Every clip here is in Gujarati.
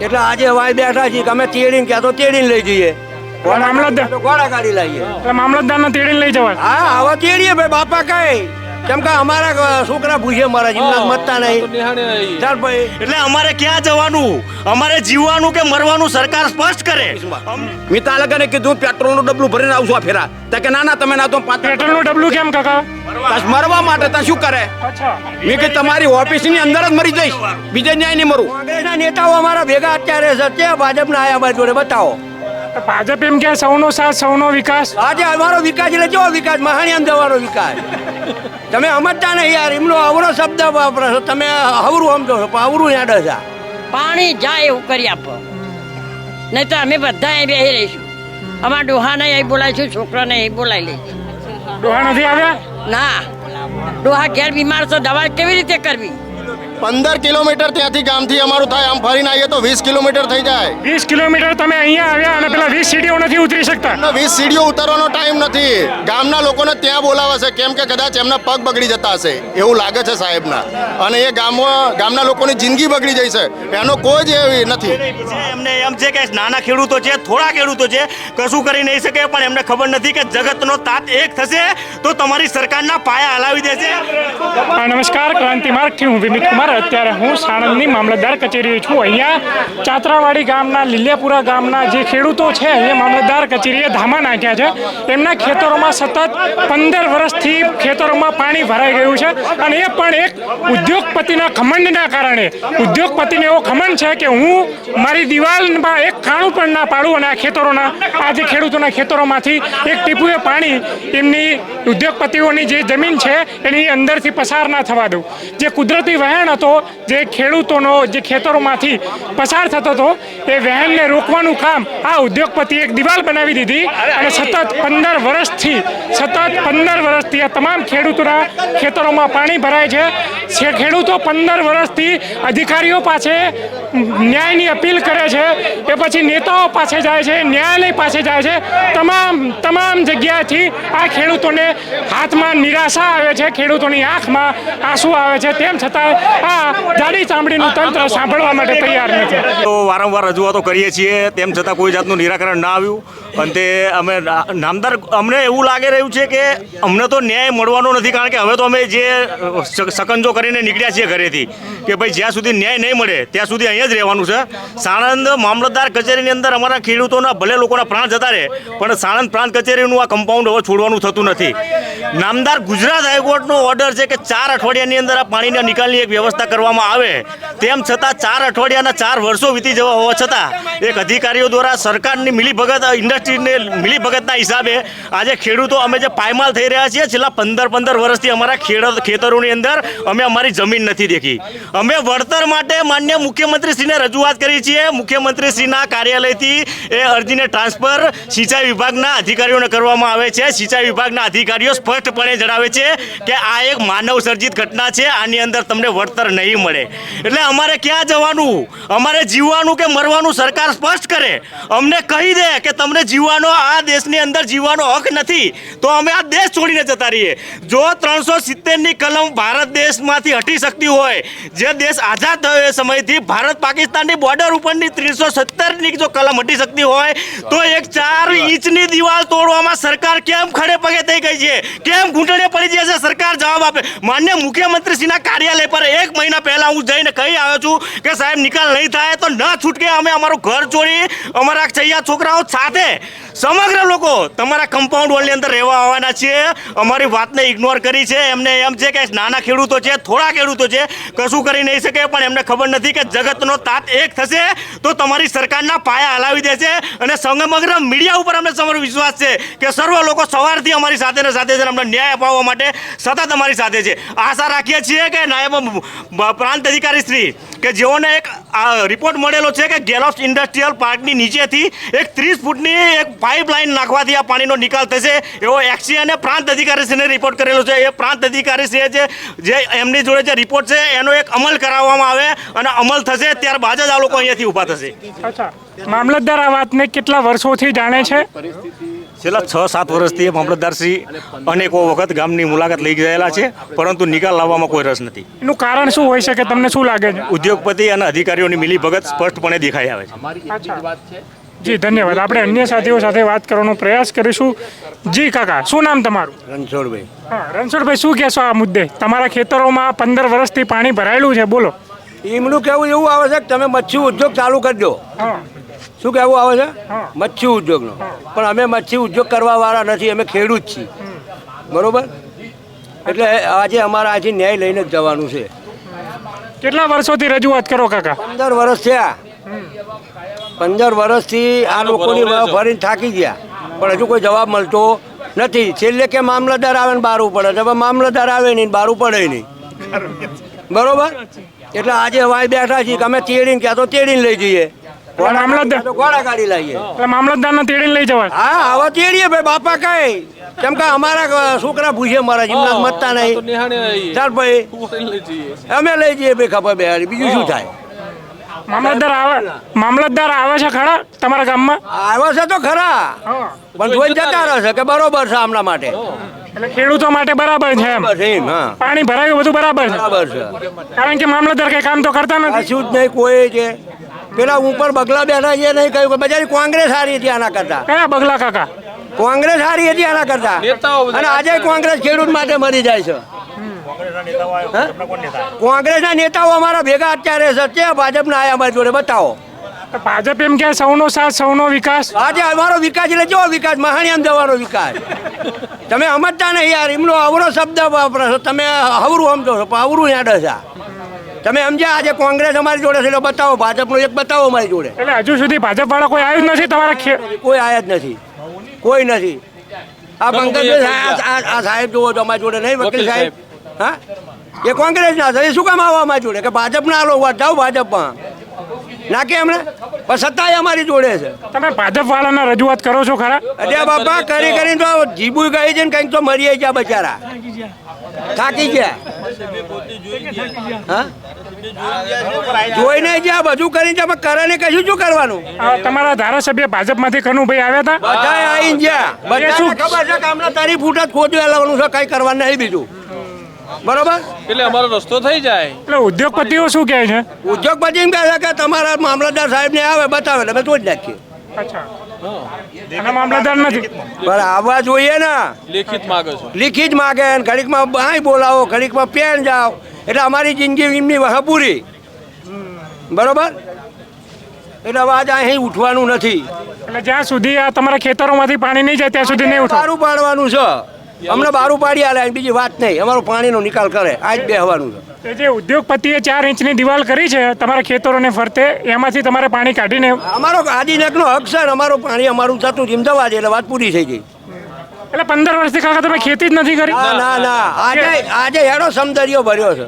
એટલે આજે વાય બેઠા છીએ કે અમે તેડીને ક્યાં તો તેડીને લઈ જઈએ, મામલતદાર તો ઘોડા કાઢી લઈએ. મામલતદારને તેડીને લઈ જવા. હા હવે તેડીએ ભાઈ બાપા કઈ, કેમ કે અમારા છોકરા ભૂસે મારા જીવના મતતા નહીં. ચાલ ભાઈ, એટલે અમારે ક્યાં જવાનું, અમારે જીવવાનું કે મરવાનું સરકાર સ્પષ્ટ કરે. મેં તાલુકાને કીધું પેટ્રોલનું ડબલું ભરીને આવશું આ ફેરા, તો કે ના તમે ના તો પેટ્રોલનું ડબલું કેમ કાકા? મરવા માટે તા શું કરે? મેં કે તમારી ઓફિસની અંદર જ મરી જઈશ, બીજે ન્યાય નહીં મરું. કોંગ્રેસના નેતાઓ અમારા ભેગા અત્યારે છે, ત્યાં ભાજપના આયા બાજુ જોડે બતાવો. ભાજપ એમ કે સૌનો સાથ સૌનો વિકાસ. આજે અમારો વિકાસ એટલે કેવો વિકાસ? મહાણિયામ જવાનો વિકાસ. તમે સમજતા નહીં યાર, એમનો અવરો શબ્દ વાપરો છો તમે, હવરું સમજો છો પણ અવરું યાદ છે. પાણી જાય એવું કરી આપો, નહીં તો અમે બધા અહીં બેસી રહીશું. અમારા ડોહાને અહીં બોલાવીશું, છોકરાને અહીં બોલાવી લઈશું. ડોહા નથી આવ્યા? ના, ડોહા ઘેર બીમાર છે, દવા કેવી રીતે કરવી? 15 કિલોમીટર ત્યાંથી ગામથી અમારું થાય, આમ ફરીને આવીએ તો 20 કિલોમીટર થઈ જાય. 20 કિલોમીટર તમે અહીંયા આવ્યા અને પેલા 20 સીડીઓ નથી ઉતરી શકતા? 20 સીડીઓ ઉતરવાનો ટાઈમ નથી. ગામના લોકોને ત્યાં બોલાવે છે, કેમ કે કદાચ એમના પગ બગડી જતા હશે એવું લાગે છે સાહેબના, અને એ ગામના લોકોની જિંદગી બગડી જાય છે, એનો કોઈ જ એવી નથી. એમને એમ છે કે નાના ખેડૂતો છે, થોડા ખેડૂતો છે, કશું કરી નહીં શકે, પણ એમને ખબર નથી કે જગતનો તાત એક થશે તો તમારી સરકારના પાયા હલાવી દેશે. નમસ્કાર, ક્રાંતિ માર્ગથી હું વિમિત કુમાર. અત્યારે હું સાણંદની મામલતદાર કચેરીએ છું. અહીંયા ચાતરાવાડી ગામના લીલિયાપુરા ગામના જે ખેડૂતો છે એ મામલતદાર કચેરીએ ધામા નાખ્યા છે. એમના ખેતરોમાં સતત 15 વર્ષથી ખેતરોમાં પાણી ભરાઈ ગયું છે, અને એ પણ એક ઉદ્યોગપતિના ખમંડના કારણે. ઉદ્યોગપતિને એવો ખમંડ છે કે હું મારી દિવાલમાં એક ખાણું પણ ના પાડું, અને આ ખેતરોના આ જે ખેડૂતોના ખેતરોમાંથી એક ટીપુએ પાણી એમની ઉદ્યોગપતિઓની જે જમીન છે એની અંદરથી પસાર ના થવા દઉં. જે કુદરતી વહેણ હતો, જે ખેડૂતોનો જે ખેતરોમાંથી પસાર થતો હતો, એ વહેણને રોકવાનું કામ આ ઉદ્યોગપતિએ એક દિવાલ બનાવી દીધી, અને સતત 15 વર્ષથી આ તમામ ખેડૂતોના ખેતરોમાં પાણી ભરાય છે. ખેડૂતો 15 વર્ષથી અધિકારીઓ પાસે ન્યાયની અપીલ કરે છે, એ પછી નેતાઓ પાસે જાય છે, ન્યાયાલય પાસે જાય છે. તમામ જગ્યાએથી આ ખેડૂતોને હાથમાં નિરાશા આવે છે, ખેડૂતોની આંખમાં આંસુ આવે છે, તેમ છતાં આ જાડી ચામડીનું તંત્ર સાંભળવા માટે તૈયાર નથી. તો વારંવાર રજૂઆતો કરીએ છીએ, તેમ છતાં કોઈ જાતનું નિરાકરણ ના આવ્યું. અને તે અમે નામદાર, અમને એવું લાગી રહ્યું છે કે અમને તો ન્યાય મળવાનો નથી, કારણ કે હવે તો અમે જે સકંજો કરીને નીકળ્યા છીએ ઘરેથી કે ભાઈ જ્યાં સુધી ન્યાય નહીં મળે ત્યાં સુધી અહીંયા જ રહેવાનું છે. સાણંદ મામલતદાર કચેરીની અંદર અમારા ખેડૂતોના ભલે લોકોના પ્રાણ જતા રહે, પણ સાણંદ પ્રાંત કચેરીનું આ કમ્પાઉન્ડ હવે છોડવાનું થતું નથી. નામદાર ગુજરાત હાઈકોર્ટનો ઓર્ડર છે કે 4 અઠવાડિયાની અંદર આ પાણીના નિકાલની એક વ્યવસ્થા કરવામાં આવે, તેમ છતાં 4 અઠવાડિયાના 4 વર્ષો વીતી જવા હોવા છતાં એક અધિકારીઓ દ્વારા સરકારની મિલીભગત, ઇન્ડસ્ટ્રીને મિલીભગતના હિસાબે આજે ખેડૂતો અમે જે પાયમાલ થઈ રહ્યા છીએ. છેલ્લા 15 વર્ષથી અમારા ખેતરોની અંદર અમે અમારી જમીન નથી દેખી. અમે વળતર માટે માન્ય મુખ્યમંત્રીશ્રીને રજૂઆત કરી છીએ. મુખ્યમંત્રીશ્રીના કાર્યાલયથી એ અરજીને ટ્રાન્સફર સિંચાઈ વિભાગના અધિકારીઓને કરવામાં આવે છે. સિંચાઈ વિભાગના અધિકારીઓ સ્પષ્ટપણે જણાવે છે કે આ એક માનવ સર્જિત ઘટના છે, આની અંદર તમને વળતર નહીં મળે. એટલે અમારે ક્યાં જવાનું, અમારે જીવવાનું કે મરવાનું સરકાર સ્પષ્ટ કરે, અમને કહી દે કે તમને જીવવાનો, આ દેશની અંદર જીવવાનો હક નથી, તો અમે આ દેશ છોડીને જતા રહીએ. જો 370ની કલમ ભારત દેશમાંથી હટી શકતી હોય, જે દેશ આઝાદ થયો એ સમયથી ભારત પાકિસ્તાનની બોર્ડર ઉપરની 370ની જો કલમ હટી શકતી હોય, તો એક 4 ઇંચની દિવાલ તોડવામાં સરકાર કેમ ખડે પગે થઈ ગઈ છે, કેમ ઘૂંટણે પડી જાય છે? સરકાર જવાબ આપે. માન્ય મુખ્યમંત્રીશ્રીના કાર્યાલય પર 1 મહિના પહેલા હું જઈને કહી આવ્યો છું કે સાહેબ નિકાલ નહીં થાય તો ન છૂટકે અમે અમારું ઘર છોડી અમારા ચૈયા છોકરાઓ સાથે સમગ્ર લોકો તમારા કમ્પાઉન્ડ વોલની અંદર રહેવા આવવાના છીએ. અમારી વાતને ઇગ્નોર કરી છે. એમને એમ છે કે નાના ખેડૂતો છે, થોડા ખેડૂતો છે, કશું કરી નહીં શકે, પણ એમને ખબર નથી કે જગતનો તાત એક થશે તો તમારી સરકારના પાયા હલાવી દેશે. અને સમગ્ર મીડિયા ઉપર અમને સમગ્ર વિશ્વાસ છે કે સર્વ લોકો સવારથી અમારી સાથે ને સાથે અમને ન્યાય અપાવવા માટે સતત અમારી સાથે છે. આશા રાખીએ છીએ કે નાયબ પ્રાંત અધિકારી શ્રી કે જેઓને એક રિપોર્ટ મળેલો છે કે ગેલોપ્સ ઇન્ડસ્ટ્રીયલ પાર્કની નીચેથી એક 30 ફૂટની એક પાઇપલાઇન નાખવાથી આ પાણીનો નિકાલ થશે એવો એક્સી અને પ્રાંત અધિકારીશ્રીને રિપોર્ટ કરેલો છે. એ પ્રાંત અધિકારીશ્રીએ જે એમની જોડે જે રિપોર્ટ છે એનો એક અમલ કરાવવામાં આવે અને અમલ થશે ત્યારબાદ જ આ લોકો અહીંયાથી ઊભા થશે. અચ્છા, મામલતદાર આ વાતને કેટલા વર્ષોથી જાણે છે? છેલ્લા 6-7 વર્ષથી મામલતદારશ્રી અનેકો વખત ગામની મુલાકાત લઈ ગયેલા છે, પરંતુ નિકાલ લાવવામાં કોઈ રસ નથી. એનું કારણ શું હોઈ શકે, તમને શું લાગે છે? ઉદ્યોગપતિ અને અધિકારીઓની મિલીભગત સ્પષ્ટપણે દેખાઈ આવે છે. અચ્છા, જી ધન્યવાદ. આપણે અન્ય સાથીઓ સાથે વાત કરવાનો પ્રયાસ કરીશું. જી કાકા, શું નામ તમારું? રણછોડભાઈ, હા રણછોડભાઈ, શું કહેશો આ મુદ્દે? તમારા ખેતરોમાં 15 વર્ષથી પાણી ભરાયેલું છે, બોલો. એમનું કહેવું એવું આવે છે કે તમે મચ્છી ઉદ્યોગ ચાલુ કરી દો. હા, શું કહેવું આવે છે? હા. મચ્છી ઉદ્યોગનો. પણ અમે મચ્છી ઉદ્યોગ કરવા વાળા નથી, અમે ખેડૂત છીએ. બરોબર, એટલે આજે અમારા આજે ન્યાય લઈને જ જવાનું છે. કેટલા વર્ષોથી રજૂઆત કરો કાકા? 15 વર્ષ થયા. 15 વર્ષથી આ લોકોની ફરીને થાકી ગયા, પણ હજુ કોઈ જવાબ મળતો નથી. છેલ્લે કે મામલતદાર આવે ને બારું પડે, તો હવે મામલતદાર આવે નહીં, બારું પડે નહીં. બરોબર, એટલે આજે વાય બેઠા છીએ કે અમે તેડીને ક્યાં તો તેડીને લઈ જઈએ, મામલતદાર તો ઘોડા ગાડી લઈએ. એટલે મામલતદારને તેડીને લઈ જવાય? હા, હવે તેડીએ ભાઈ, બાપા કઈ કેમ કે અમારા છોકરા ભૂસે મારા જીમના મતતા નહીં. ચાલ ભાઈ, અમે લઈ જઈએ ભાઈ, ખબર બે બીજું શું થાય. મામલતદાર આવે છે ખરા તમારા ગામમાં? આવે છે તો ખરા, હા, પણ જોઈ જતા રહેશે કે બરોબર છે આમના માટે. એટલે ખેડૂતો માટે બરાબર છે એમ? બસ એમ, હા, પાણી ભરાયું બધું બરાબર છે? બરાબર છે. કારણ કે મામલતદાર કઈ કામ તો કરતા નથી. કશું જ નહીં, કોઈ છે. પેલા ઉપર બગલા બેઠા છે નહીં કહ્યું કે બજારી કોંગ્રેસ હારી હતી આના કરતા. કયા બગલા કાકા? કોંગ્રેસ હારી હતી આના કરતા, અને આજે કોંગ્રેસ ખેડૂત માટે મરી જાય છે. કોંગ્રેસના નેતાઓ અમારા ભેગા અત્યારે છે, ત્યાં ભાજપના આયા અમારી જોડે, બતાવો. તો ભાજપ એમ કે સૌનો સાથ સૌનો વિકાસ. આજે અમારો વિકાસ એટલે કેવો વિકાસ? મહાણિયામ જવાનો વિકાસ. તમે સમજતા નહીં યાર, એમનો અવરો શબ્દ વાપરો છો તમે, હવરું સમજો છો પણ અવરું યાદ છે. તમે સમજ્યા? આજે કોંગ્રેસ અમારી જોડે છે એટલે બતાવો, ભાજપનો એક બતાવો અમારી જોડે. એટલે હજુ સુધી ભાજપ વાળા કોઈ આવ્યું જ નથી તમારા કોઈ આયા જ નથી, કોઈ નથી. આ પંકજ આ સાહેબ જોવો તો અમારી જોડે નહીં, વકીલ સાહેબ. હા, એ કોંગ્રેસ ના છે, એ શું કામ આવવા અમારી જોડે કે ભાજપના આલો વાત જાઓ ભાજપમાં નાખે એમને, પણ સત્તા અમારી જોડે છે. તમે ભાજપ વાળાના રજૂઆત કરો છો ખરા? અરે બાપા, કરીને તો જીબુ ગઈ છે ને કંઈક તો મરી ગયા બચારા, થાકી ગયા. હા, જોઈ નહીં ગયા, બધું કરીને તમે કરે ને કશું શું કરવાનું? તમારા ધારાસભ્ય ભાજપમાંથી કનુભાઈ આવ્યા હતા? બધા આવીને ગયા, બધાને ખબર છે કે આમના તારી ફૂટ જ ખોદવા લાવવાનું છે, કઈ કરવાનું નહીં બીજું. બરોબર, એટલે અમારો રસ્તો થઈ જાય. એટલે ઉદ્યોગપતિઓ શું કહે છે? ઉદ્યોગપતિ એમ કહે છે કે તમારા મામલતદાર સાહેબ ને આવે બતાવે એટલે અમે તોડી નાખીએ. અચ્છા, અને મામલતદાર નથી? પણ આવવા જોઈએ ને, લેખિત માગે છે. લીખી જ માગે ને, ઘડીકમાં અહીં બોલાવો, ઘડીકમાં પેન જાઓ, એટલે અમારી જિંદગી એમની વહે પૂરી. બરોબર, એટલે હવે આજે અહીં ઉઠવાનું નથી. એટલે જ્યાં સુધી આ તમારા ખેતરોમાંથી પાણી નહીં જાય ત્યાં સુધી નહીં ઉઠો? બારું પાડવાનું છે અમને, બારું પાડી આલે, બીજી વાત નહીં. અમારો પાણીનો નિકાલ કરે, આજ બેહવાનું છે. જે ઉદ્યોગપતિએ 4 ઇંચની દિવાલ કરી છે તમારા ખેતરોને ફરતે, એમાંથી તમારે પાણી કાઢીને? અમારો આદિનાથનો હક છે ને, અમારું પાણી અમારું થતું જેમ દવા દે એટલે વાત પૂરી થઈ ગઈ. એટલે 15 વર્ષથી કાકા તમે ખેતી જ નથી કરી? ના ના, આજે હેડો સમદરિયો ભર્યો છે.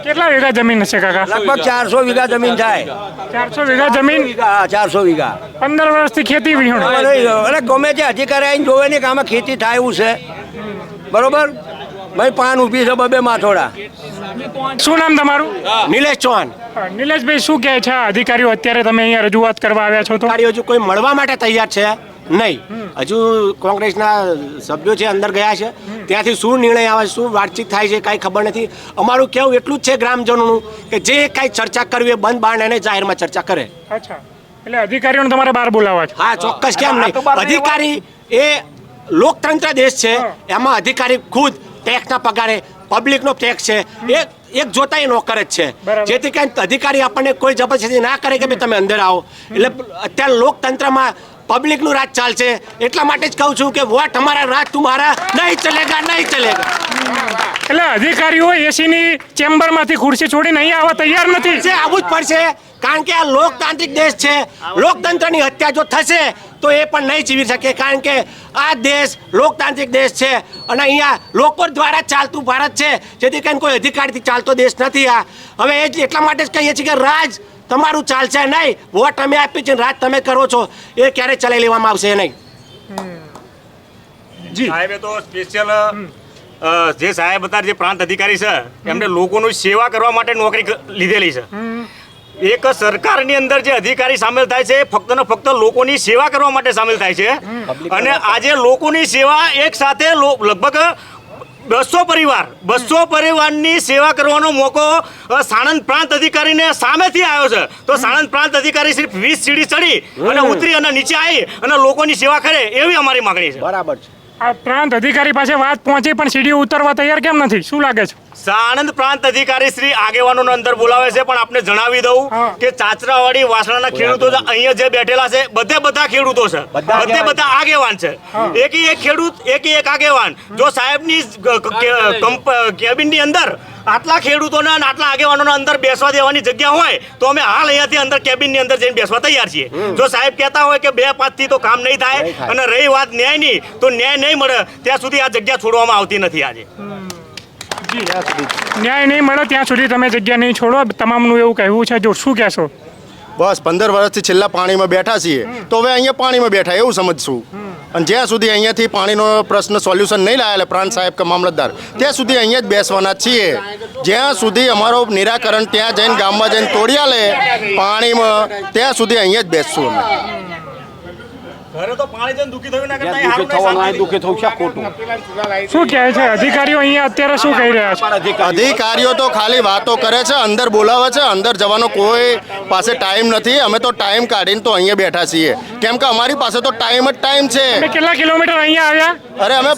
કેટલા વીઘા જમીન હશે કાકા? લગભગ 400 વીઘા જમીન થાય. 400 વીઘા જમીન? હા, 400 વીઘા. 15 વર્ષથી ખેતી વિહોણ? અરે ગમે તે અધિકારી આવીને જોવે ને કે આમાં ખેતી થાય એવું છે. બરોબર ભાઈ, પાન ઊભી છે બબે માથોડા. શું નામ તમારું? નિલેશ ચૌહાણ. નિલેશભાઈ, શું કહે છે અધિકારીઓ અત્યારે તમે અહીંયા રજૂઆત કરવા આવ્યા છો? તો અધિકારીઓ હજુ કોઈ મળવા માટે તૈયાર છે નહીં. હજુ કોંગ્રેસના સભ્યો છે અંદર ગયા છે, ત્યાંથી શું નિર્ણય આવે, શું વાતચીત થાય છે કાંઈ ખબર નથી. અમારું કહેવું એટલું જ છે ગ્રામજનોનું કે જે કાંઈ ચર્ચા કરવી હોય બંધ બારણે એને જાહેરમાં ચર્ચા કરે. અચ્છા, એટલે અધિકારીઓને તમારે બહાર બોલાવવા છે? હા, ચોક્કસ. કેમ નહીં? અધિકારી એ લોકતંત્ર દેશ છે, એમાં અધિકારી ખુદ ટેક્સના પગારે પબ્લિકનો ટેક્સ છે, એક જોતા એ નોકર જ છે. જેથી કંઈ અધિકારી આપણને કોઈ જબરજસ્તી ના કરે કે ભાઈ તમે અંદર આવો. એટલે અત્યારે લોકતંત્રમાં પબ્લિકનું રાજ ચાલશે, એટલા માટે જ કહું છું કે વોટ હમારા રાજ તુમ્હારા નહીં ચલેગા, નહીં ચલેગા. એટલે અધિકારીઓ એસીની ચેમ્બરમાંથી ખુરશી છોડીને અહીં આવવા તૈયાર નથી? આવવું જ પડશે, કારણ કે આ લોકતાંત્રિક દેશ છે. લોકતંત્રની હત્યા જો થશે તો એ પણ નહીં જીવી શકે, કારણ કે આ દેશ લોકતાંત્રિક દેશ છે અને અહીંયા લોકો દ્વારા ચાલતું ભારત છે. જેથી કરીને કોઈ અધિકારીથી ચાલતો દેશ નથી આ. હવે એ જ એટલા માટે જ કહીએ છીએ કે રાજ તમારું ચાલશે નહીં. વોટ અમે આપી છે, રાજ તમે કરો છો, એ ક્યારે ચલાવી લેવામાં આવશે નહીં. સાહેબે તો સ્પેશિયલ જે સાહેબ અત્યારે જે પ્રાંત અધિકારી છે એમને લોકોની સેવા કરવા માટે નોકરી લીધેલી છે. એક સરકારની અંદર જે અધિકારી સામેલ થાય છે ફક્ત ને ફક્ત લોકોની સેવા કરવા માટે સામેલ થાય છે. અને આજે લોકોની સેવા એક સાથે લગભગ 200 પરિવારની સેવા કરવાનો મોકો સાણંદ પ્રાંત અધિકારીને સામેથી આવ્યો છે. તો સાણંદ પ્રાંત અધિકારી સિર્ફ 20 સીડી ચડી અને ઉતરી અને નીચે આવી અને લોકોની સેવા કરે એવી અમારી માંગણી છે. બરાબર છે. આ પ્રાંત અધિકારી પાસે વાત પહોંચી પણ સીડીઓ ઉતરવા તૈયાર કેમ નથી? શું લાગે છે? સાણંદ પ્રાંત અધિકારી શ્રી આગેવાનોને અંદર બોલાવે છે, પણ આપને જણાવી દઉં કે ચાચરાવાડી વાસણાના ખેડૂતો જે અહીંયા જે બેઠેલા છે બધા ખેડૂતો છે, બધા આગેવાન છે. એકી એક ખેડૂત એકી એક આગેવાન. જો સાહેબની કેબિનની અંદર આટલા ખેડૂતોને અને આટલા આગેવાનોને અંદર બેસવા દેવાની જગ્યા હોય તો અમે હાલ અહીંયાથી અંદર કેબિનની અંદર જઈને બેસવા તૈયાર છીએ. જો સાહેબ કહેતા હોય કે 2-5 થી તો કામ નહીં થાય અને રહી વાત ન્યાયની, તો ન્યાય નહીં મળે ત્યાં સુધી આ જગ્યા છોડવામાં આવતી નથી. આજે ન્યાય નહીં મળે ત્યાં સુધી તમે જગ્યા નહીં છોડો, તમામનું એવું કહેવું છે. જો શું કહેશો? બસ 15 વર્ષથી છેલ્લા પાણીમાં બેઠા છીએ તો હવે અહીંયા પાણીમાં બેઠા એવું સમજશું. અને જ્યાં સુધી અહીંયાથી પાણીનો પ્રશ્ન સોલ્યુશન નહીં લાવેલા પ્રાંત સાહેબ કે મામલતદાર, ત્યાં સુધી અહીંયા જ બેસવાના છીએ. જ્યાં સુધી અમારો નિરાકરણ ત્યાં જઈને ગામમાં જઈને તોડ્યા લે પાણીમાં, ત્યાં સુધી અહીંયા જ બેસશું અમે. ઘરે તો પાણી જઈને દુઃખી થયું ના કરતા દુઃખી થવું છે ખોટું. શું કહે છે અધિકારીઓ અહીંયા અત્યારે શું કહી રહ્યા છે? અધિકારીઓ તો ખાલી વાતો કરે છે, અંદર બોલાવે છે. અંદર જવાનો કોઈ પાસે ટાઈમ નથી. અમે તો ટાઈમ કાઢીને તો અહીંયા બેઠા છીએ, કેમ કે અમારી પાસે તો ટાઈમ જ ટાઈમ છે. કેટલા કિલોમીટર અહીંયા આવ્યા? અરે અમે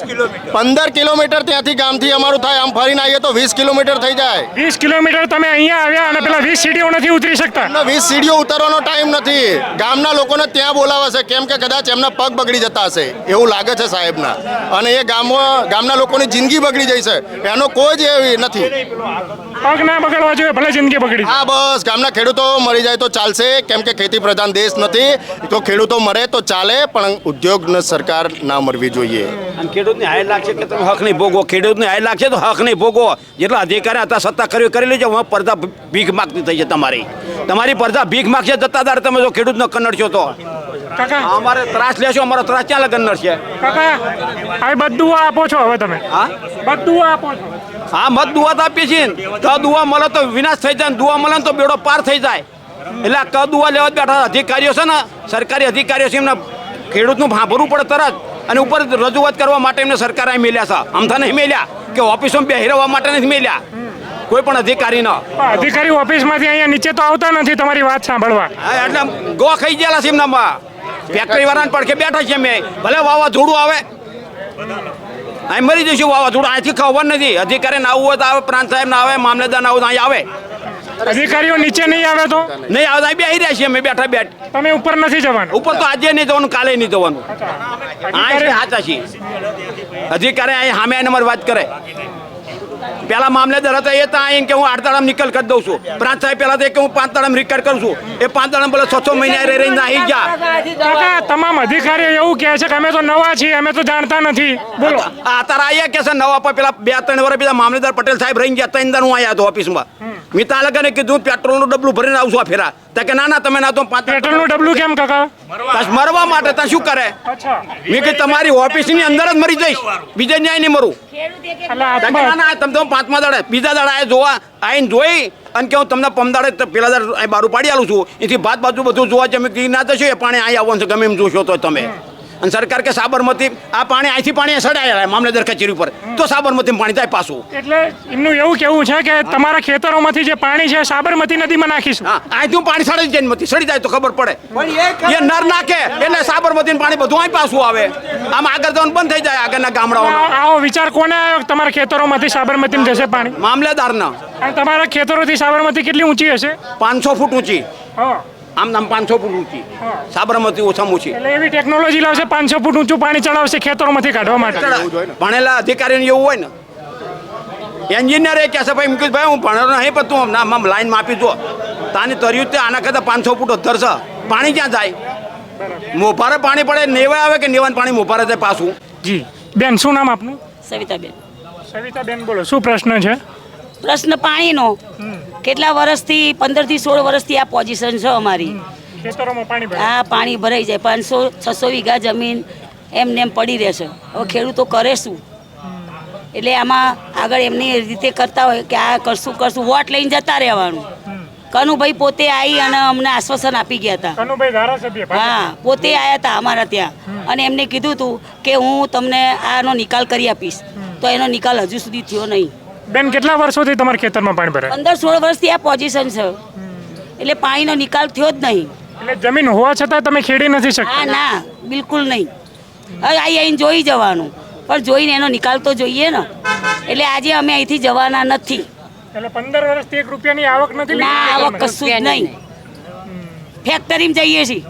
15 કિલોમીટર ત્યાંથી ગામથી અમારું થાય, આમ ફરીને આવીએ તો 20 કિલોમીટર થઈ જાય. 20 કિલોમીટર તમે અહીંયા આવ્યા અને પેલા 20 સીડીઓ નથી ઉતરી શકતા? 20 સીડીઓ ઉતરવાનો ટાઈમ નથી. ગામના લોકોને ત્યાં બોલાવે છે, કેમ કે કદાચ એમના પગ બગડી જતા હશે એવું લાગે છે સાહેબના. અને એ ગામના લોકોની જિંદગી બગડી જાય છે, એનો કોઈ જ એવી નથી. પગ ના બગડવા જોઈએ, ભલે જિંદગી બગડી. હા, બસ ગામના ખેડૂતો મરી જાય તો ચાલશે, કેમ કે ખેતી પ્રધાન દેશ નથી. તો ખેડૂતો મરે તો ચાલે, પણ ઉદ્યોગને સરકાર ના મરવી જોઈએ. અને ખેડૂતને હાય લાગશે કે તમે હક નહીં ભોગવો, ખેડૂતને હાય લાગશે તો હક નહીં ભોગવો. જેટલા અધિકારી હતા સત્તા કરી લેજો. હવે પડતા ભીખ માગતી થઈ છે તમારી પડતા ભીખ માગશે જતાદાર તમે જો ખેડૂતનો કન્નડશો તો. કાકા અમારે ત્રાસ લેશો, અમારો ત્રાસ ક્યાં લગન નડશે? કાકા આ બધું આપો છો હવે તમે? હા, બધું આપો છો. હા, મત દુઆ તો આપીએ છીએ. તો દુઆ મળે તો વિનાશ થઈ જાય, દુઆ મળે તો બેડો પાર થઈ જાય. એટલે આ દુઆ લેવા બેઠા અધિકારીઓ છે ને, સરકારી અધિકારીઓ છે, એમને ખેડૂતનું સાંભળવું પડે તરત. અને ઉપર રજૂઆત કરવા માટે એમને સરકારે મેલ્યા છે. આમથા નહીં મેલ્યા કે ઓફિસોમાં બેહી રહેવા માટે નથી મેલ્યા કોઈ પણ અધિકારી ન. અધિકારી ઓફિસમાંથી અહીંયા નીચે તો આવતા નથી તમારી વાત સાંભળવા. હા, એટલે ગો ખાઈ ગયેલા છે એમનામાં. ફેક્ટરી વાળાને પડખે બેઠા છે અમે. ભલે વાવાઝોડું આવે અહીં મરી જઈશું, વાવાઝોડું અહીંથી ખબર નથી. અધિકારી ના આવવું હોય તો આવે, પ્રાંત સાહેબ ના આવે, મામલતદાર ના આવે, અહીં આવે. અધિકારીઓ નીચે નહીં આવે તો નહીં આવે, અહીં બેસી રહ્યા છીએ અમે બેઠા. તમે ઉપર નથી જવાનું? ઉપર તો આજે નહીં જવાનું, કાલે નહીં જવાનું. અહીં સાચા છીએ. અધિકારી અહીં સામે આવીને અમારી વાત કરે. પેલા મામલેદાર હતા એ તો અહીં કે હું 8 દાડામાં નિકલ કરી દઉં છું. પ્રાંત સાહેબ પેલા તો કે હું 5 દાડામાં રિકાર્ડ કરું છું. એ 5 દાડામાં બોલે 6 મહિના રહીને આવી જા. કાકા તમામ અધિકારીઓ એવું કહે છે કે અમે તો નવા છીએ, અમે તો જાણતા નથી. બોલો. તારા અહીંયા કે છે નવા પર પેલા 2-3 વર્ષ પેલા મામલેદાર પટેલ સાહેબ રહી ગયા. 3 દાડા હું આવ્યા હતો ઓફિસમાં. મેં તાલકાને કીધું પેટ્રોલનું ડબલું ભરીને આવશું આ ફેરા. તો કે ના તમે ના તો 5 પેટ્રોલનું ડબલું કેમ કાકા? મરવા માટે તા શું કરે? મેં કે તમારી ઓફિસની અંદર જ મરી જઈશ, બીજે ન્યાય નહીં મરું. ના ના તમે તો 5મા દાડે બીજા દાડા આ જોવા આવીને જોઈ અને કે હું તમને પમદાડે પેલા દાડે અહીં બારું પાડી આલું છું. એથી બાજુ બધું જોવા જમે ના થશે એ પાણી અહીં આવવાનું છે ગમે એમ જોશો તો તમે. અને સરકાર કે સાબરમતી આ પાણી અહીંથી પાણી સડાયેલા મામલેદાર કચેરી ઉપર તો સાબરમતી પાણી જાય પાછું. એટલે એમનું એવું કેવું છે કે તમારા ખેતરોમાંથી જે પાણી છે સાબરમતી નદીમાં નાખીશું. હા, અહીંથી પાણી સડી જાય, સડી જાય તો ખબર પડે. એ નર નાખે એટલે સાબરમતી પાણી બધું અહીં પાછું આવે. આમ આગળ જવાનું બંધ થઈ જાય આગળના ગામડાઓમાં. આવો વિચાર કોને આવ્યો તમારા ખેતરોમાંથી સાબરમતીમાં જશે પાણી? મામલેદારના. અને તમારા ખેતરોથી સાબરમતી કેટલી ઊંચી હશે? 500 ફૂટ ઊંચી. હા, આમ 500 ફૂટ ઊંચી. સાબરમતી ઓછામાં ઓછી. એટલે એવી ટેકનોલોજી લાવશે 500 ફૂટ ઊંચું પાણી ચડાવશે ખેતરોમાંથી કાઢવા માટે. ભણેલા અધિકારીને એવું હોય ને, એન્જિનિયર એ કહેશે ભાઈ મુકેશભાઈ હું ભણેલો નહીં પણ તું આમ લાઈન માપી દો તાની તર્યું તે આના કરતાં 500 ફૂટ અધર છે. પાણી ક્યાં જાય? મોભારે પાણી પડે નેવાય આવે કે નેવાનું પાણી મોભારે જાય પાછું. જી બેન, શું નામ આપનું? સવિતાબેન. સવિતાબેન બોલો, શું પ્રશ્ન છે? પ્રશ્ન પાણીનો. કેટલા વર્ષથી 15 થી 16 વર્ષથી આ પોઝિશન છે અમારી. ખેતરોમાં પાણી ભરાય. આ પાણી ભરાઈ જાય. 500-600 વીઘા જમીન એમને એમ પડી રહેશે. હવે ખેડૂતો કરે શું? એટલે આમાં આગળ એમની રીતે કરતા હોય કે આ કરશું વોટ લઈને જતા રહેવાનું. કનુભાઈ પોતે આવી અને અમને આશ્વાસન આપી ગયા હતા. કનુભાઈ ધારાસભ્ય હા, પોતે આવ્યા હતા અમારા ત્યાં અને એમને કીધું હતું કે હું તમને આનો નિકાલ કરી આપીશ. તો એનો નિકાલ હજુ સુધી થયો નહીં. બેન, કેટલા વર્ષોથી તમારા ખેતરમાં પાણી ભરાય? 15-16 વર્ષથી આ પોઝિશન છે. એટલે પાણીનો નિકાલ થયો જ નહીં. એટલે જમીન હોવા છતાં તમે ખેડી નથી શકતા? હા, ના, બિલકુલ નહીં. હવે આવીને જોઈ જવાનું, પણ જોઈને એનો નિકાલ તો જોઈએ ને. એટલે આજે અમે અહીંથી જવાના નથી. એટલે 15 વર્ષથી 1 રૂપિયાની આવક નથી? ના, આવક કશું જ નહીં. ફેક્ટરીમાં જઈએ છીએ.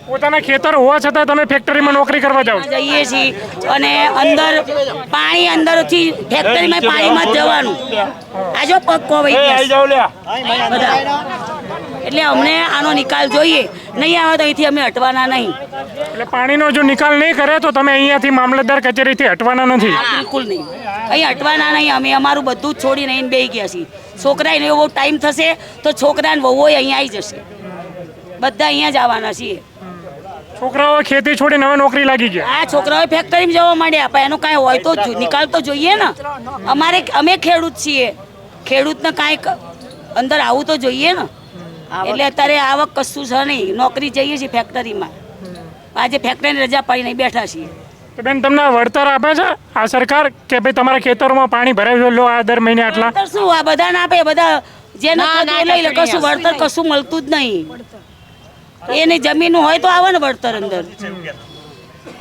પોતાના ખેતર હોવા છતાં તમે ફેક્ટરીમાં નોકરી કરવા જાઓ? જઈએ છીએ અને અંદર પાણી અંદરથી ફેક્ટરીમાં પાણીમાં જ જવાનું. આજો પગ કોવાઈ બધા. એટલે અમને આનો નિકાલ જોઈએ. નહીં આવે તો અહીંથી અમે હટવાના નહીં. એટલે પાણીનો જો નિકાલ નહીં કરે તો તમે અહીંયાથી મામલતદાર કચેરીથી હટવાના નથી? બિલકુલ નહીં. અહીં હટવાના નહીં. અમે અમારું બધું જ છોડીને અહીં બેસી ગયા છીએ. છોકરાને એવો ટાઈમ થશે તો છોકરાને વહુઓ અહીંયા આવી જશે. બધા અહીંયા જ આવવાના છીએ. છોકરાઓ ખેતી છોડીને હવે નોકરી લાગી ગયા? આ છોકરાઓ ફેક્ટરીમાં જવા માંડ્યા. પણ એનો કાંઈ હોય તો નિકાલ તો જોઈએ ને. અમે ખેડૂત છીએ. ખેડૂતને કાંઈ અંદર આવવું તો જોઈએ ને. એટલે અત્યારે આવક કશું છે નહીં. નોકરી જઈએ છીએ ફેક્ટરીમાં. આજે ફેક્ટરીની રજા પાડીને બેઠા છીએ. તો બેન, તમને વળતર આપે છે આ સરકાર કે ભાઈ તમારા ખેતરોમાં પાણી ભરાવી લો આ દર મહિને આટલા? શું આ બધા ના આપે? બધા જે લઈ લે. કશું વળતર કશું મળતું જ નહીં. એની જમીન હોય તો આવે ને વળતર અંદર.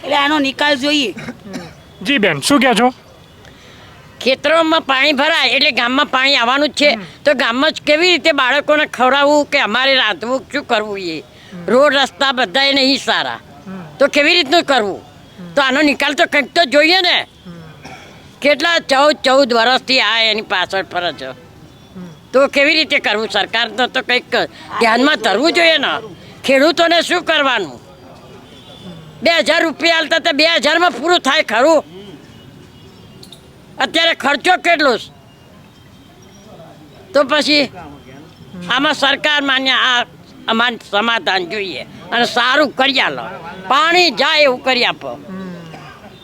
એટલે આનો નિકાલ જોઈએ. જી બેન, શું કહો છો? ખેતરોમાં પાણી ભરાય એટલે ગામમાં પાણી આવવાનું જ છે. તો ગામમાં જ કેવી રીતે બાળકોને ખવડાવવું કે અમારે રાંધવું, શું કરવું? એ રોડ રસ્તા બધા નહીં સારા, તો કેવી રીતનું કરવું? તો આનો નિકાલ તો કંઈક તો જોઈએ ને. કેટલા 14 વર્ષથી આ એની પાછળ ફરજ. તો કેવી રીતે કરવું? સરકારને તો કંઈક ધ્યાનમાં ધરવું જોઈએ ને. ખેડૂતોને શું કરવાનું? 2000 રૂપિયા હાલતા તો 2000માં પૂરું થાય ખરું? અત્યારે ખર્ચો કેટલો? તો પછી આમાં સરકાર માન્ય આ અમારું સમાધાન જોઈએ અને સારું કરી આલો. પાણી જાય એવું કરી આપો.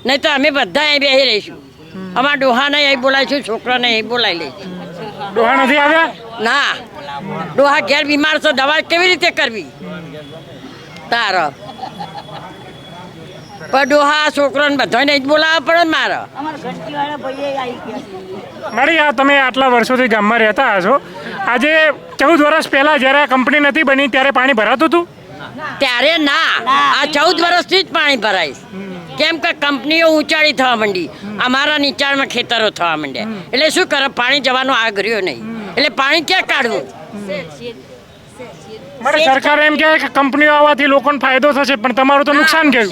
નહીં તો અમે બધા અહીં બેસી રહીશું. અમારા ડોહાને અહીં બોલાવીશું, છોકરાને અહીં બોલાવી લઈશું. ડોહા નથી આવ્યા? ના, ડોહા ઘેર બીમાર છે. દવા કેવી રીતે કરવી તારો? પણ ડોહા છોકરાને બધાને જ બોલાવવા પડે મારે. મારી આ તમે આટલા વર્ષોથી ગામમાં રહેતા હશો. આજે 14 વર્ષ પહેલા જ્યારે આ કંપની નથી બની ત્યારે પાણી ભરાતું હતું? ત્યારે ના, આ 14 વર્ષથી જ પાણી ભરાય. કેમ કે કંપનીઓ ઊંચાડી થવા માંડી, અમારા નીચાણમાં ખેતરો થવા માંડ્યા. એટલે શું કરે? પાણી જવાનો આગ્રહ નહીં. એટલે પાણી ક્યાં કાઢવું? મારે સરકાર એમ કહે કે કંપનીઓ આવવાથી લોકોને ફાયદો થશે, પણ તમારું તો નુકસાન થયું.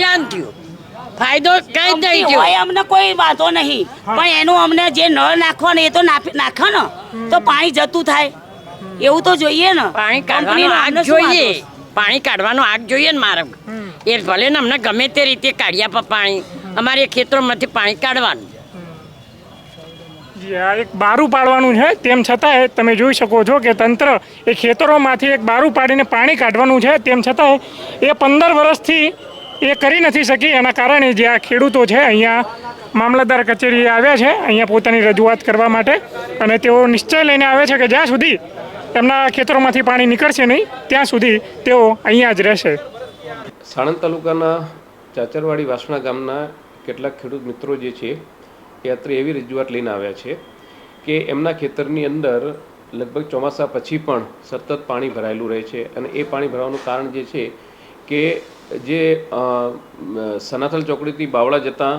ફાયદો કઈ જ નહીં થયો. અમને કોઈ વાંધો નહીં, પણ એનું અમને જે નળ નાખવાનું એ તો નાખે ને, તો પાણી જતું થાય એવું તો જોઈએ ને. પાણી કાઢવાનો આગ જોઈએ. પાણી કાઢવાનો આગ જોઈએ ને મારે. એ ભલે ને અમને ગમે તે રીતે કાઢી આપે પાણી. અમારે ખેતરોમાંથી પાણી કાઢવાનું. આ એક બારું પાડવાનું છે, તેમ છતાંય તમે જોઈ શકો છો કે તંત્ર એ ખેતરોમાંથી એક બારું પાડીને પાણી કાઢવાનું છે. તેમ છતાંય એ 15 વર્ષથી એ કરી નથી શકી. એના કારણે જે આ ખેડૂતો છે અહીંયા મામલતદાર કચેરીએ આવ્યા છે અહીંયા પોતાની રજૂઆત કરવા માટે. અને તેઓ નિશ્ચય લઈને આવે છે કે જ્યાં સુધી એમના ખેતરોમાંથી પાણી નીકળશે નહીં ત્યાં સુધી તેઓ અહીંયા જ રહેશે. સાણંદ તાલુકાના ચાચરવાડી વાસણા ગામના કેટલાક ખેડૂત મિત્રો જે છે એ અત્રે એવી રજૂઆત લઈને આવ્યા છે કે એમના ખેતરની અંદર લગભગ ચોમાસા પછી પણ સતત પાણી ભરાયેલું રહે છે. અને એ પાણી ભરાવાનું કારણ જે છે કે જે સનાથલ ચોકડીથી બાવળા જતા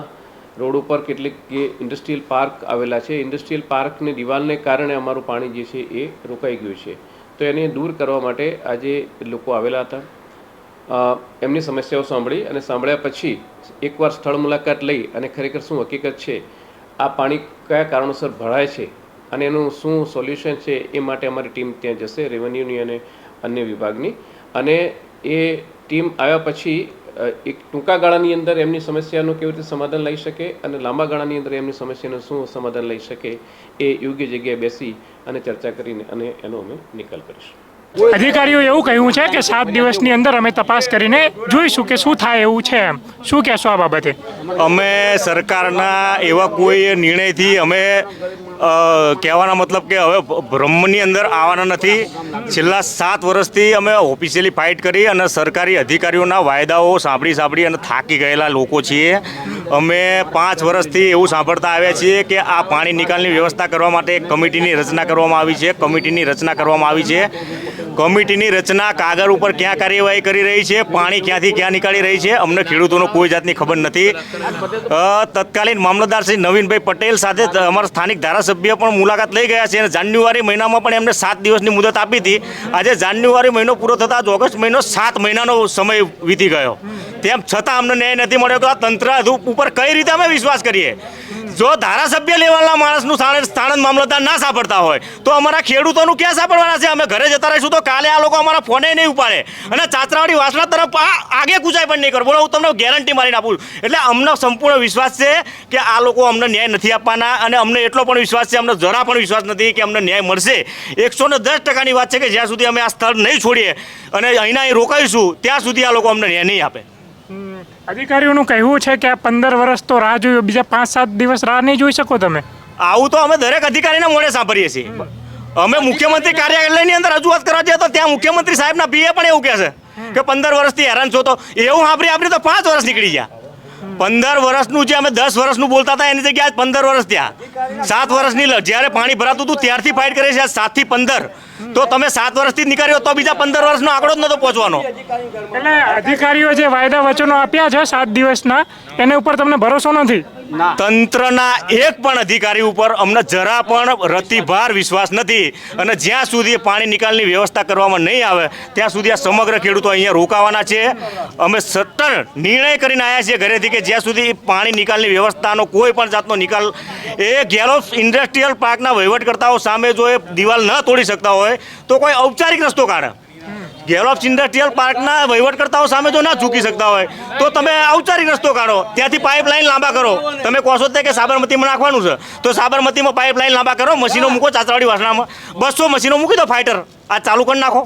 રોડ ઉપર કેટલીક જે ઇન્ડસ્ટ્રીયલ પાર્ક આવેલા છે, ઇન્ડસ્ટ્રીયલ પાર્કની દિવાલને કારણે અમારું પાણી જે છે એ રોકાઈ ગયું છે. તો એને દૂર કરવા માટે આજે લોકો આવેલા હતા. એમની સમસ્યાઓ સાંભળી અને સાંભળ્યા પછી એકવાર સ્થળ મુલાકાત લઈ અને ખરેખર શું હકીકત છે, આ પાણી કયા કારણોસર ભરાય છે અને એનું શું સોલ્યુશન છે, એ માટે અમારી ટીમ ત્યાં જશે, રેવન્યુની અને અન્ય વિભાગની. અને એ ટીમ આવ્યા પછી એક ટૂંકા ગાળાની અંદર એમની સમસ્યાનું કેવી રીતે સમાધાન લઈ શકે અને લાંબા ગાળાની અંદર એમની સમસ્યાનું શું સમાધાન લઈ શકે એ યોગ્ય જગ્યાએ બેસી અને ચર્ચા કરીને અને એનો અમે નિકાલ કરીશું. અધિકારીઓ એવું કહ્યું છે કે 7 દિવસની અંદર અમે તપાસ કરીને જોઈશું કે શું થાય એવું છે એમ. શું કહેશો આ બાબતે? અમે સરકારના એવા કોઈ નિર્ણયથી અમે કહેવાના મતલબ કે હવે બ્રહ્મની અંદર આવવાના નથી. છેલ્લા 7 વર્ષથી અમે ઓફિશિયલી ફાઇટ કરી અને સરકારી અધિકારીઓના વાયદાઓ સાંભળી અને થાકી ગયેલા લોકો છીએ. અમે 5 વર્ષથી એવું સાંભળતા આવ્યા છીએ કે આ પાણી નિકાલની વ્યવસ્થા કરવા માટે એક કમિટીની રચના કરવામાં આવી છે. કમિટીની રચના કાગળ ઉપર ક્યાં કાર્યવાહી કરી રહી છે, પાણી ક્યાંથી ક્યાં નીકાળી રહી છે, અમને ખેડૂતોનો કોઈ જાતની ખબર નથી. તત્કાલીન મામલતદાર શ્રી નવીનભાઈ પટેલ સાથે અમારા સ્થાનિક ધારાસભ્ય પણ મુલાકાત લઈ ગયા છે અને જાન્યુઆરી મહિનામાં પણ એમને 7 દિવસની મુદત આપી હતી. આજે જાન્યુઆરી મહિનો પૂરો થતાં ઓગસ્ટ મહિનો 7 મહિનાનો સમય વીતી ગયો. તેમ છતાં અમને ન્યાય નથી મળ્યો. તો આ તંત્ર ઉપર કઈ રીતે અમે વિશ્વાસ કરીએ? જો ધારાસભ્ય લેવલના માણસનું સ્થાનક મામલતદાર ના સાંભળતા હોય તો અમારા ખેડૂતોનું ક્યાં સાંભળવાના છે? અમે ઘરે જતા રહીશું તો કાલે આ લોકો અમારા ફોને નહીં ઉપાડે અને ચાચરાવાડી વાસણા તરફ આગે કૂચાઈ પણ નહીં કરે. બોલો, હું તમને ગેરંટી મારીને આપું. એટલે અમને સંપૂર્ણ વિશ્વાસ છે કે આ લોકો અમને ન્યાય નથી આપવાના અને અમને એટલો પણ વિશ્વાસ છે, અમને જરા પણ વિશ્વાસ નથી કે અમને ન્યાય મળશે. 110%ની વાત છે કે જ્યાં સુધી અમે આ સ્થળ નહીં છોડીએ અને અહીંના અહીં રોકાઈશું ત્યાં સુધી આ લોકો અમને ન્યાય નહીં આપે. અધિકારીઓનું કહેવું છે કે આ 15 વર્ષ તો રાહ જોયો, બીજા 5-7 દિવસ રાહ નહીં જોઈ શકો તમે? આવું તો અમે દરેક અધિકારીના મોઢે સાંભળીએ છીએ. અમે મુખ્યમંત્રી કાર્યાલયની અંદર રજૂઆત કરવા જઈએ તો ત્યાં મુખ્યમંત્રી સાહેબના પીએ પણ એવું કહે છે કે 15 વર્ષથી હેરાન છો. તો એવું સાંભળી તો 5 વર્ષ નીકળી ગયા. 15 વર્ષનું જે અમે 10 વર્ષનું બોલતા હતા એની જગ્યાએ 15 વર્ષ થયા. 7 વર્ષની જ્યારે પાણી ભરાતું હતું ત્યારથી ફાઇટ કરે છે. 7 થી 15 તો તમે 7 વર્ષથી જ નીકળ્યો તો બીજા 15 વર્ષનો આંકડો જ નતો પહોંચવાનો. એટલે અધિકારીઓ જે વાયદા વચનો આપ્યા છે 7 દિવસના, એને ઉપર તમને ભરોસો નથી? તંત્રના એક પણ અધિકારી ઉપર અમને જરા પણ રતિભાર વિશ્વાસ નથી અને જ્યાં સુધી પાણી નિકાલની વ્યવસ્થા કરવામાં નહીં આવે ત્યાં સુધી આ સમગ્ર ખેડૂતો અહીંયા રોકાવાના છે. અમે સતત નિર્ણય કરીને આવ્યા છીએ ઘરેથી કે જ્યાં સુધી પાણી નિકાલની વ્યવસ્થાનો કોઈ પણ જાતનો નિકાલ એ ગેલોપ્સ ઇન્ડસ્ટ્રીયલ પાર્કના વહીવટકર્તાઓ સામે જો એ દિવાલ ન તોડી શકતા હોય તો કોઈ ઔપચારિક રસ્તો કાઢે. ગેલોપ્સ ઇન્ડસ્ટ્રીયલ પાર્કના વહીવટકર્તાઓ સામે જો ના ઝૂકી શકતા હોય તો તમે ઔપચારિક રસ્તો કાઢો, ત્યાંથી પાઇપલાઇન લાંબા કરો. તમે કહો છો કે સાબરમતીમાં નાખવાનું છે તો સાબરમતીમાં પાઇપલાઇન લાંબા કરો, મશીનો મૂકો. ચાચરાવાડી વાસણામાં 200 મશીનો મૂકી દો, ફાઇટર આ ચાલુ કરી નાખો.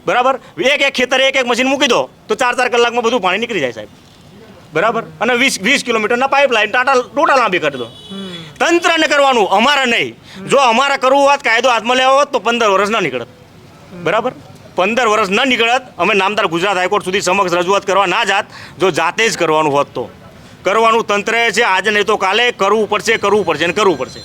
બરાબર, એક ખેતરે એક મશીન મૂકી દો તો 4-4 કલાકમાં બધું પાણી નીકળી જાય સાહેબ. બરાબર, અને 20 કિલોમીટરના પાઇપલાઇન ટોટલ લાંબી કરી દો. તંત્રને કરવાનું, અમારે નહીં. જો અમારે કરવું હોત, કાયદો હાથમાં લેવો હોત તો 15 વર્ષ ના નીકળત. બરાબર, 15 વર્ષ ન નીકળત. અમે નામદાર ગુજરાત હાઈકોર્ટ સુધી સમક્ષ રજૂઆત કરવા ના જાત જો જાતે જ કરવાનું હોત તો. કરવાનું તંત્રએ છે, આજે નહીં તો કાલે કરવું પડશે ને કરવું પડશે.